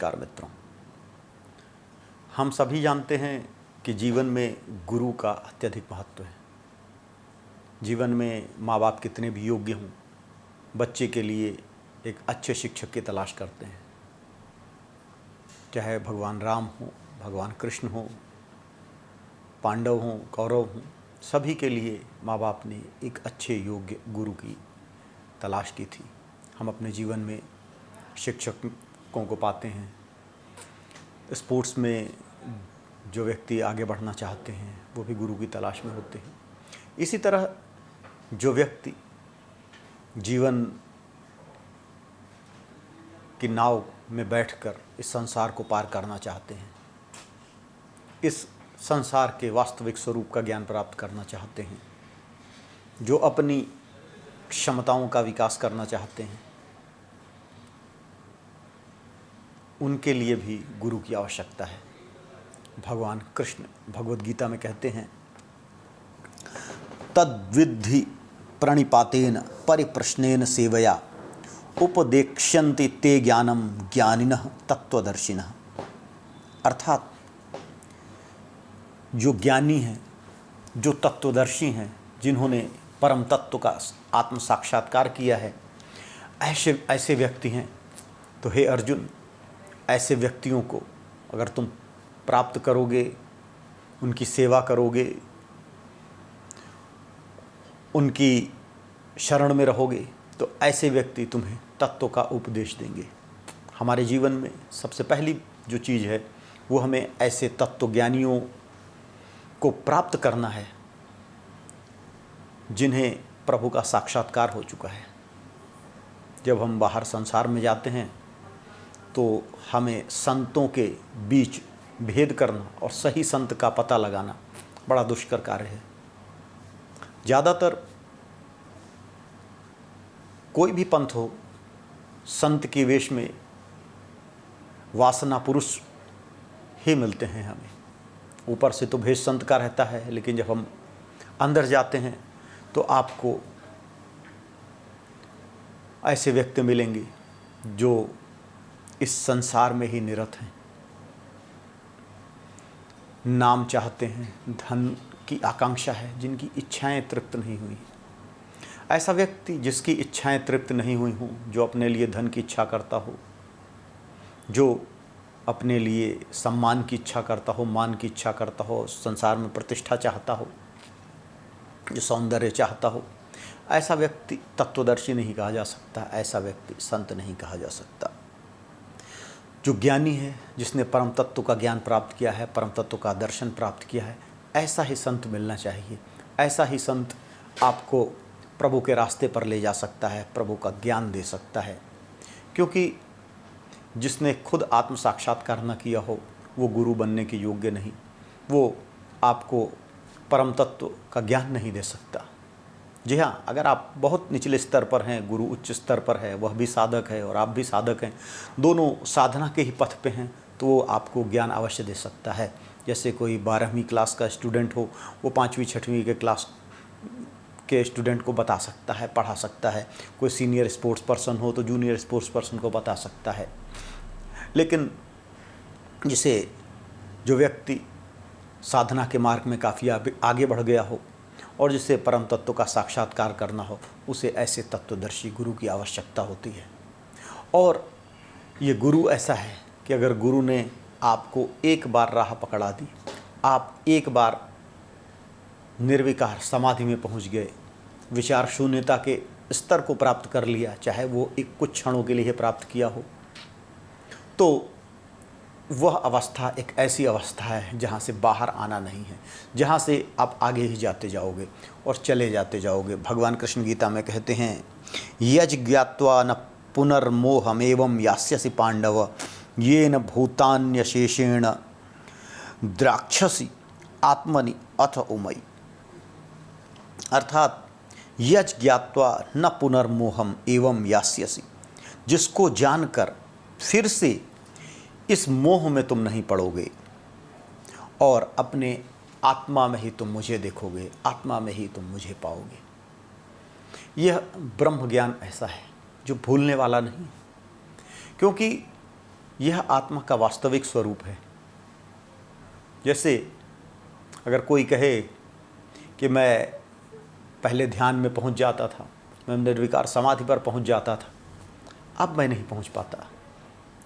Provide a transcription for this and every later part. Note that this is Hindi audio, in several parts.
नमस्कार मित्रों। हम सभी जानते हैं कि जीवन में गुरु का अत्यधिक महत्व है। जीवन में माँ बाप कितने भी योग्य हों, बच्चे के लिए एक अच्छे शिक्षक की तलाश करते हैं। चाहे भगवान राम हो, भगवान कृष्ण हो, पांडव हों, कौरव हों, सभी के लिए माँ बाप ने एक अच्छे योग्य गुरु की तलाश की थी। हम अपने जीवन में शिक्षकों को पाते हैं। स्पोर्ट्स में जो व्यक्ति आगे बढ़ना चाहते हैं वो भी गुरु की तलाश में होते हैं। इसी तरह जो व्यक्ति जीवन की नाव में बैठकर इस संसार को पार करना चाहते हैं, इस संसार के वास्तविक स्वरूप का ज्ञान प्राप्त करना चाहते हैं, जो अपनी क्षमताओं का विकास करना चाहते हैं, उनके लिए भी गुरु की आवश्यकता है। भगवान कृष्ण भगवद गीता में कहते हैं, तद्विद्धि प्रणिपातेन परिप्रश्नेन सेवया उपदेक्ष्यन्ति ते ज्ञानम ज्ञानिनः तत्वदर्शिनः। अर्थात जो ज्ञानी हैं, जो तत्वदर्शी हैं, जिन्होंने परम तत्व का आत्म साक्षात्कार किया है, ऐसे व्यक्ति हैं। तो हे अर्जुन, ऐसे व्यक्तियों को अगर तुम प्राप्त करोगे, उनकी सेवा करोगे, उनकी शरण में रहोगे, तो ऐसे व्यक्ति तुम्हें तत्व का उपदेश देंगे। हमारे जीवन में सबसे पहली जो चीज़ है वो हमें ऐसे तत्वज्ञानियों को प्राप्त करना है जिन्हें प्रभु का साक्षात्कार हो चुका है। जब हम बाहर संसार में जाते हैं तो हमें संतों के बीच भेद करना और सही संत का पता लगाना बड़ा दुष्कर कार्य है। ज़्यादातर कोई भी पंथ हो, संत के वेश में वासना पुरुष ही मिलते हैं हमें। ऊपर से तो भेष संत का रहता है, लेकिन जब हम अंदर जाते हैं तो आपको ऐसे व्यक्ति मिलेंगे जो इस संसार में ही निरत हैं, नाम चाहते हैं, धन की आकांक्षा है, जिनकी इच्छाएं तृप्त नहीं हुई। ऐसा व्यक्ति जिसकी इच्छाएं तृप्त नहीं हुई हों, जो अपने लिए धन की इच्छा करता हो, जो अपने लिए सम्मान की इच्छा करता हो, मान की इच्छा करता हो, संसार में प्रतिष्ठा चाहता हो, जो सौंदर्य चाहता हो, ऐसा व्यक्ति तत्वदर्शी नहीं कहा जा सकता, ऐसा व्यक्ति संत नहीं कहा जा सकता। जो ज्ञानी है, जिसने परम तत्व का ज्ञान प्राप्त किया है, परम तत्व का दर्शन प्राप्त किया है, ऐसा ही संत मिलना चाहिए। ऐसा ही संत आपको प्रभु के रास्ते पर ले जा सकता है, प्रभु का ज्ञान दे सकता है। क्योंकि जिसने खुद आत्म साक्षात्कार न किया हो वो गुरु बनने के योग्य नहीं, वो आपको परम तत्व का ज्ञान नहीं दे सकता। जी हाँ, अगर आप बहुत निचले स्तर पर हैं, गुरु उच्च स्तर पर है, वह भी साधक है और आप भी साधक हैं, दोनों साधना के ही पथ पे हैं, तो वो आपको ज्ञान अवश्य दे सकता है। जैसे कोई 12वीं क्लास का स्टूडेंट हो, वो 5वीं 6वीं के क्लास के स्टूडेंट को बता सकता है, पढ़ा सकता है। कोई सीनियर स्पोर्ट्स पर्सन हो तो जूनियर स्पोर्ट्स पर्सन को बता सकता है। लेकिन जो व्यक्ति साधना के मार्ग में काफ़ी आगे बढ़ गया हो और जिसे परम तत्व का साक्षात्कार करना हो, उसे ऐसे तत्वदर्शी गुरु की आवश्यकता होती है। और ये गुरु ऐसा है कि अगर गुरु ने आपको एक बार राह पकड़ा दी, आप एक बार निर्विकार समाधि में पहुंच गए, विचार शून्यता के स्तर को प्राप्त कर लिया, चाहे वो एक कुछ क्षणों के लिए प्राप्त किया हो, तो वह अवस्था एक ऐसी अवस्था है जहाँ से बाहर आना नहीं है, जहाँ से आप आगे ही जाते जाओगे और चले जाते जाओगे। भगवान कृष्ण गीता में कहते हैं, यज ज्ञात्वा न पुनर्मोहमेवं यास्यसि पांडव येन भूतान्यशेषेण द्राक्षसी आत्मनि अथ उमयि। अर्थात यज ज्ञात्वा न पुनर्मोहम एवं यास्यसि, जिसको जानकर फिर से इस मोह में तुम नहीं पड़ोगे और अपने आत्मा में ही तुम मुझे देखोगे, आत्मा में ही तुम मुझे पाओगे। यह ब्रह्म ज्ञान ऐसा है जो भूलने वाला नहीं, क्योंकि यह आत्मा का वास्तविक स्वरूप है। जैसे अगर कोई कहे कि मैं पहले ध्यान में पहुंच जाता था, मैं निर्विकार समाधि पर पहुंच जाता था, अब मैं नहीं पहुंच पाता,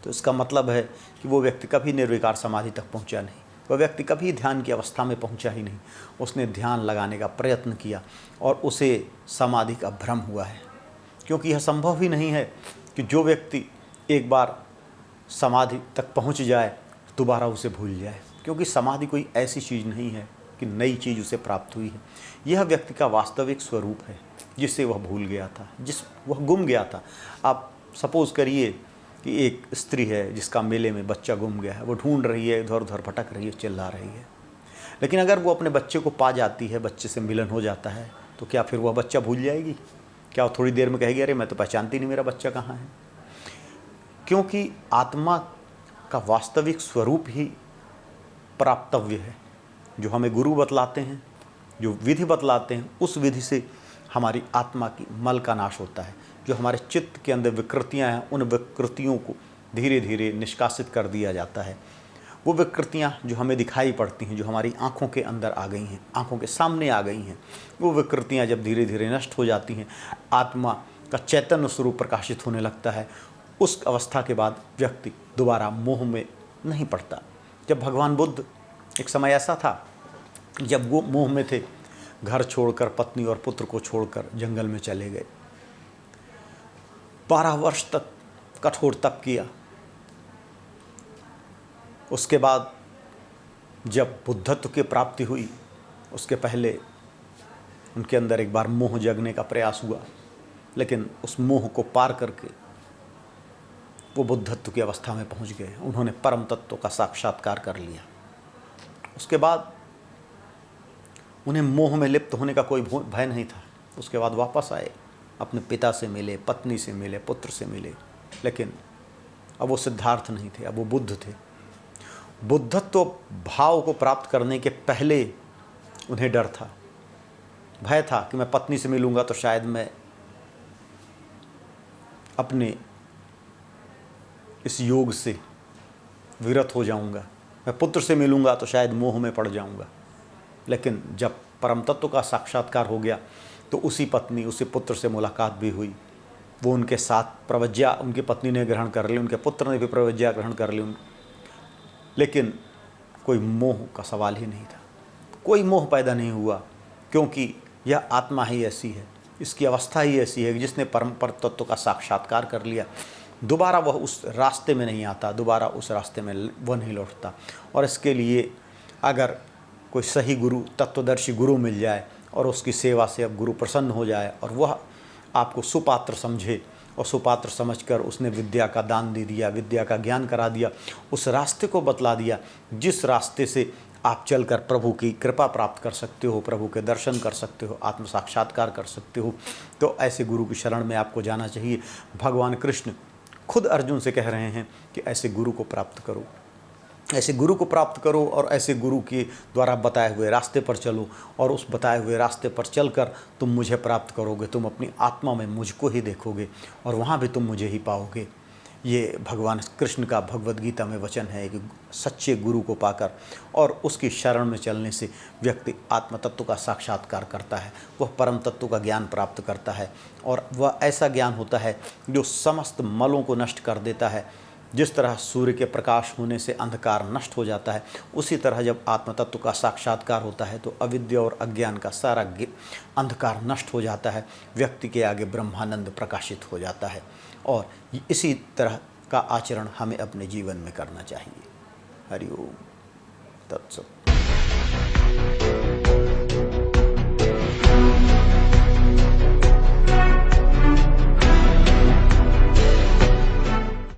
तो इसका मतलब है कि वो व्यक्ति कभी निर्विकार समाधि तक पहुंचा नहीं, वह व्यक्ति कभी ध्यान की अवस्था में पहुंचा ही नहीं। उसने ध्यान लगाने का प्रयत्न किया और उसे समाधि का भ्रम हुआ है, क्योंकि यह संभव ही नहीं है कि जो व्यक्ति एक बार समाधि तक पहुंच जाए दोबारा उसे भूल जाए, क्योंकि समाधि कोई ऐसी चीज़ नहीं है कि नई चीज़ उसे प्राप्त हुई है। यह व्यक्ति का वास्तविक स्वरूप है जिसे वह भूल गया था, वह गुम गया था। आप सपोज करिए कि एक स्त्री है जिसका मेले में बच्चा गुम गया है, वो ढूंढ रही है, इधर उधर भटक रही है, चिल्ला रही है, लेकिन अगर वो अपने बच्चे को पा जाती है, बच्चे से मिलन हो जाता है, तो क्या फिर वह बच्चा भूल जाएगी? क्या वो थोड़ी देर में कहेगी अरे मैं तो पहचानती नहीं मेरा बच्चा कहाँ है? क्योंकि आत्मा का वास्तविक स्वरूप ही प्राप्तव्य है। जो हमें गुरु बतलाते हैं, जो विधि बतलाते हैं, उस विधि से हमारी आत्मा की मल का नाश होता है। जो हमारे चित्त के अंदर विकृतियां हैं, उन विकृतियों को धीरे धीरे निष्कासित कर दिया जाता है। वो विकृतियां जो हमें दिखाई पड़ती हैं, जो हमारी आँखों के अंदर आ गई हैं, आँखों के सामने आ गई हैं, वो विकृतियां जब धीरे धीरे नष्ट हो जाती हैं, आत्मा का चैतन्य स्वरूप प्रकाशित होने लगता है। उस अवस्था के बाद व्यक्ति दोबारा मोह में नहीं पड़ता। जब भगवान बुद्ध, एक समय ऐसा था जब वो मोह में थे, घर छोड़कर, पत्नी और पुत्र को छोड़कर जंगल में चले गए, 12 वर्ष तक कठोर तप किया। उसके बाद जब बुद्धत्व की प्राप्ति हुई, उसके पहले उनके अंदर एक बार मोह जगने का प्रयास हुआ, लेकिन उस मोह को पार करके वो बुद्धत्व की अवस्था में पहुंच गए। उन्होंने परम तत्व का साक्षात्कार कर लिया। उसके बाद उन्हें मोह में लिप्त होने का कोई भय नहीं था। उसके बाद वापस आए, अपने पिता से मिले, पत्नी से मिले, पुत्र से मिले, लेकिन अब वो सिद्धार्थ नहीं थे, अब वो बुद्ध थे। बुद्धत्व भाव को प्राप्त करने के पहले उन्हें डर था, भय था कि मैं पत्नी से मिलूंगा तो शायद मैं अपने इस योग से विरत हो जाऊंगा, मैं पुत्र से मिलूंगा तो शायद मोह में पड़ जाऊंगा। लेकिन जब परम तत्व का साक्षात्कार हो गया तो उसी पत्नी, उसी पुत्र से मुलाकात भी हुई। वो उनके साथ प्रवज्ञा उनकी पत्नी ने ग्रहण कर ली, उनके पुत्र ने भी प्रवज्ञा ग्रहण कर ली, लेकिन कोई मोह का सवाल ही नहीं था, कोई मोह पैदा नहीं हुआ, क्योंकि यह आत्मा ही ऐसी है, इसकी अवस्था ही ऐसी है कि जिसने परम तत्व का साक्षात्कार कर लिया, दोबारा वह उस रास्ते में नहीं आता, दोबारा उस रास्ते में वह नहीं लौटता। और इसके लिए अगर कोई सही गुरु, तत्वदर्शी गुरु मिल जाए और उसकी सेवा से अब गुरु प्रसन्न हो जाए और वह आपको सुपात्र समझे, और सुपात्र समझकर उसने विद्या का दान दे दिया, विद्या का ज्ञान करा दिया, उस रास्ते को बतला दिया जिस रास्ते से आप चलकर प्रभु की कृपा प्राप्त कर सकते हो, प्रभु के दर्शन कर सकते हो, आत्म साक्षात्कार कर सकते हो, तो ऐसे गुरु की शरण में आपको जाना चाहिए। भगवान कृष्ण खुद अर्जुन से कह रहे हैं कि ऐसे गुरु को प्राप्त करो, ऐसे गुरु को प्राप्त करो और ऐसे गुरु के द्वारा बताए हुए रास्ते पर चलो, और उस बताए हुए रास्ते पर चलकर तुम मुझे प्राप्त करोगे, तुम अपनी आत्मा में मुझको ही देखोगे और वहाँ भी तुम मुझे ही पाओगे। ये भगवान कृष्ण का भगवद गीता में वचन है कि सच्चे गुरु को पाकर और उसकी शरण में चलने से व्यक्ति आत्म तत्व का साक्षात्कार करता है, वह परम तत्व का ज्ञान प्राप्त करता है, और वह ऐसा ज्ञान होता है जो समस्त मलों को नष्ट कर देता है। जिस तरह सूर्य के प्रकाश होने से अंधकार नष्ट हो जाता है, उसी तरह जब आत्म तत्व का साक्षात्कार होता है तो अविद्या और अज्ञान का सारा अंधकार नष्ट हो जाता है, व्यक्ति के आगे ब्रह्मानंद प्रकाशित हो जाता है। और इसी तरह का आचरण हमें अपने जीवन में करना चाहिए। हरि ओम तत्सत।